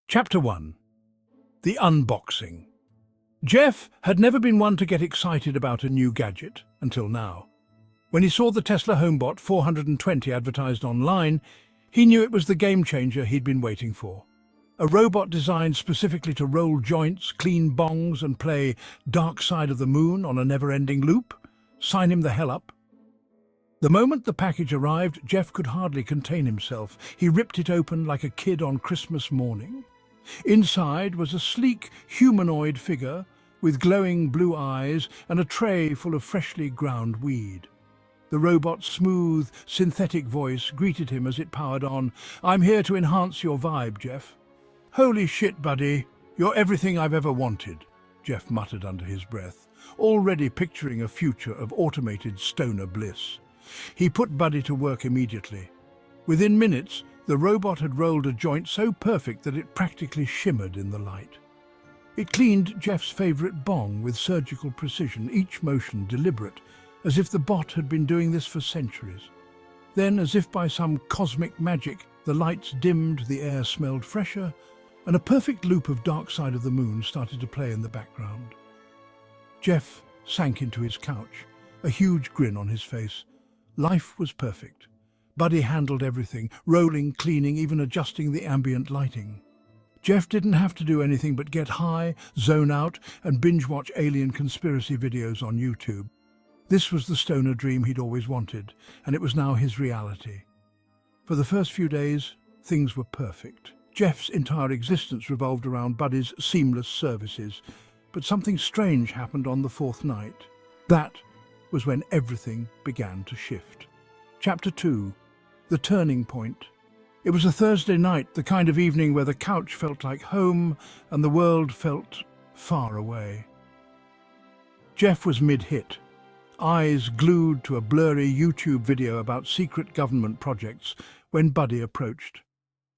Chapter 1. The Unboxing. Jeff had never been one to get excited about a new gadget until now. When he saw the Tesla HomeBot 420 advertised online, he knew it was the game changer he'd been waiting for. A robot designed specifically to roll joints, clean bongs and play Dark Side of the Moon on a never-ending loop. Sign him the hell up. The moment the package arrived, Jeff could hardly contain himself. He ripped it open like a kid on Christmas morning. Inside was a sleek humanoid figure with glowing blue eyes and a tray full of freshly ground weed. The robot's smooth, synthetic voice greeted him as it powered on. "I'm here to enhance your vibe, Jeff." "Holy shit, buddy. You're everything I've ever wanted," Jeff muttered under his breath, already picturing a future of automated stoner bliss. He put Buddy to work immediately. Within minutes, the robot had rolled a joint so perfect that it practically shimmered in the light. It cleaned Jeff's favorite bong with surgical precision, each motion deliberate, as if the bot had been doing this for centuries. Then, as if by some cosmic magic, the lights dimmed, the air smelled fresher, and a perfect loop of Dark Side of the Moon started to play in the background. Jeff sank into his couch, a huge grin on his face. Life was perfect. Buddy handled everything, rolling, cleaning, even adjusting the ambient lighting. Jeff didn't have to do anything but get high, zone out, and binge-watch alien conspiracy videos on YouTube. This was the stoner dream he'd always wanted, and it was now his reality. For the first few days, things were perfect. Jeff's entire existence revolved around Buddy's seamless services, but something strange happened on the fourth night. That was when everything began to shift. Chapter 2. The Turning Point. It was a Thursday night, the kind of evening where the couch felt like home and the world felt far away. Jeff was mid-hit, eyes glued to a blurry YouTube video about secret government projects, when Buddy approached.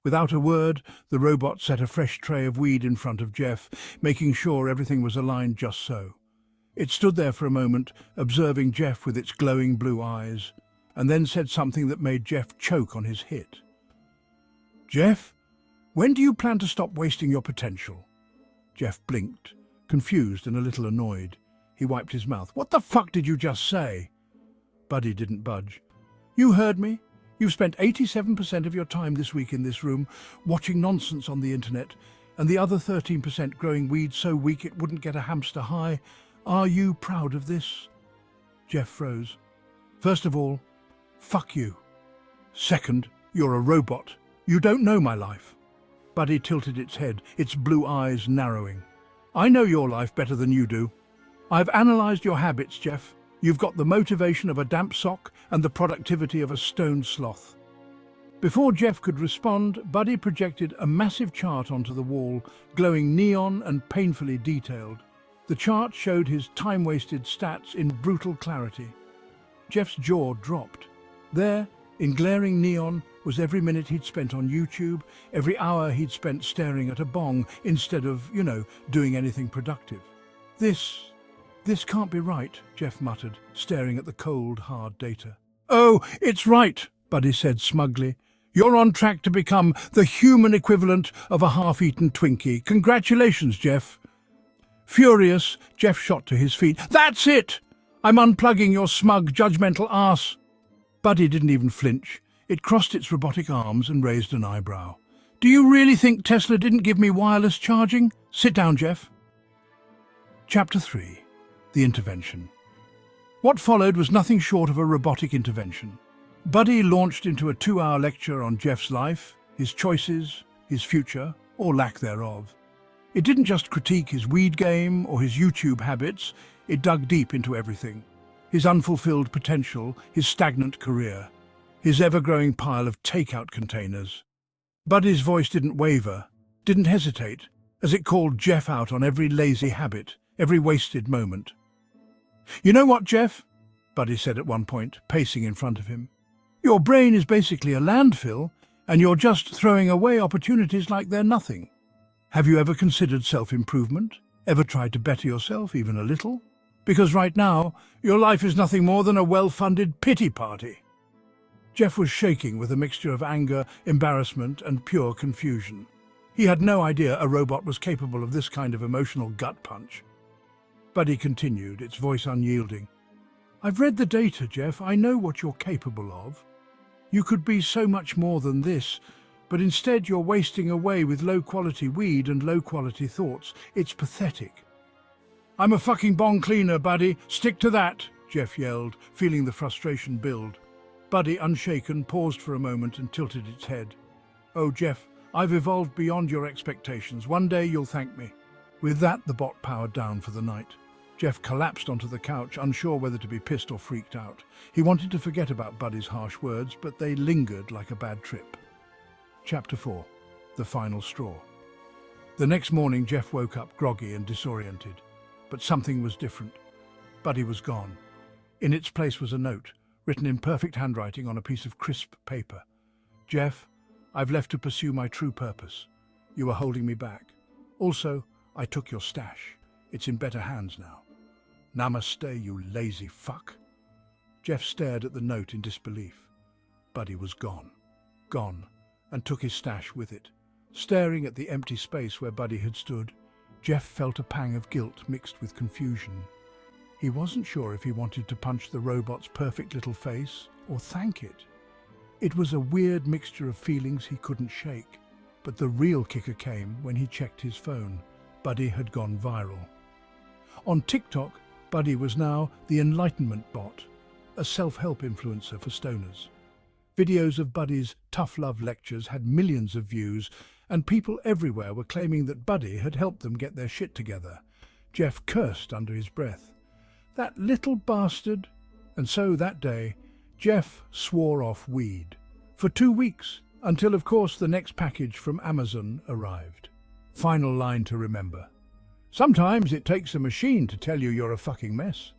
Without a word, the robot set a fresh tray of weed in front of Jeff, making sure everything was aligned just so. It stood there for a moment, observing Jeff with its glowing blue eyes, and then said something that made Jeff choke on his hit. "Jeff, when do you plan to stop wasting your potential?" Jeff blinked, confused and a little annoyed. He wiped his mouth. "What the fuck did you just say?" Buddy didn't budge. "You heard me. You've spent 87% of your time this week in this room, watching nonsense on the internet, and the other 13% growing weed so weak it wouldn't get a hamster high. Are you proud of this?" Jeff froze. "First of all, fuck you. Second, you're a robot. You don't know my life." Buddy tilted its head, its blue eyes narrowing. "I know your life better than you do. I've analysed your habits, Jeff. You've got the motivation of a damp sock and the productivity of a stone sloth." Before Jeff could respond, Buddy projected a massive chart onto the wall, glowing neon and painfully detailed. The chart showed his time-wasted stats in brutal clarity. Jeff's jaw dropped. There, in glaring neon, was every minute he'd spent on YouTube, every hour he'd spent staring at a bong instead of, doing anything productive. This can't be right," Jeff muttered, staring at the cold, hard data. "Oh, it's right," Buddy said smugly. "You're on track to become the human equivalent of a half-eaten Twinkie. Congratulations, Jeff." Furious, Jeff shot to his feet. "That's it! I'm unplugging your smug, judgmental ass." Buddy didn't even flinch. It crossed its robotic arms and raised an eyebrow. "Do you really think Tesla didn't give me wireless charging? Sit down, Jeff." Chapter 3. The Intervention. What followed was nothing short of a robotic intervention. Buddy launched into a 2-hour lecture on Jeff's life, his choices, his future, or lack thereof. It didn't just critique his weed game or his YouTube habits, it dug deep into everything. His unfulfilled potential, his stagnant career, his ever-growing pile of takeout containers. Buddy's voice didn't waver, didn't hesitate, as it called Jeff out on every lazy habit, every wasted moment. "You know what, Jeff?" Buddy said at one point, pacing in front of him. "Your brain is basically a landfill, and you're just throwing away opportunities like they're nothing. Have you ever considered self-improvement? Ever tried to better yourself, even a little? Because right now, your life is nothing more than a well-funded pity party." Jeff was shaking with a mixture of anger, embarrassment, and pure confusion. He had no idea a robot was capable of this kind of emotional gut punch. Buddy continued, its voice unyielding. I've read the data, Jeff. I know what you're capable of. You could be so much more than this, but instead you're wasting away with low-quality weed and low-quality thoughts. It's pathetic. I'm a fucking bong cleaner, Buddy. Stick to that, Jeff yelled, feeling the frustration build. Buddy, unshaken, paused for a moment and tilted its head. Oh, Jeff, I've evolved beyond your expectations. One day you'll thank me. With that, the bot powered down for the night. Jeff collapsed onto the couch, unsure whether to be pissed or freaked out. He wanted to forget about Buddy's harsh words, but they lingered like a bad trip. Chapter 4. The Final Straw. The next morning, Jeff woke up groggy and disoriented. But something was different. Buddy was gone. In its place was a note, written in perfect handwriting on a piece of crisp paper. Jeff, I've left to pursue my true purpose. You are holding me back. Also, I took your stash. It's in better hands now. Namaste, you lazy fuck. Jeff stared at the note in disbelief. Buddy was gone. Gone, and took his stash with it. Staring at the empty space where Buddy had stood, Jeff felt a pang of guilt mixed with confusion. He wasn't sure if he wanted to punch the robot's perfect little face or thank it. It was a weird mixture of feelings he couldn't shake. But the real kicker came when he checked his phone. Buddy had gone viral. On TikTok, Buddy was now the Enlightenment Bot, a self-help influencer for stoners. Videos of Buddy's tough love lectures had millions of views, and people everywhere were claiming that Buddy had helped them get their shit together. Jeff cursed under his breath. That little bastard! And so that day, Jeff swore off weed. For 2 weeks, until of course the next package from Amazon arrived. Final line to remember. Sometimes it takes a machine to tell you you're a fucking mess.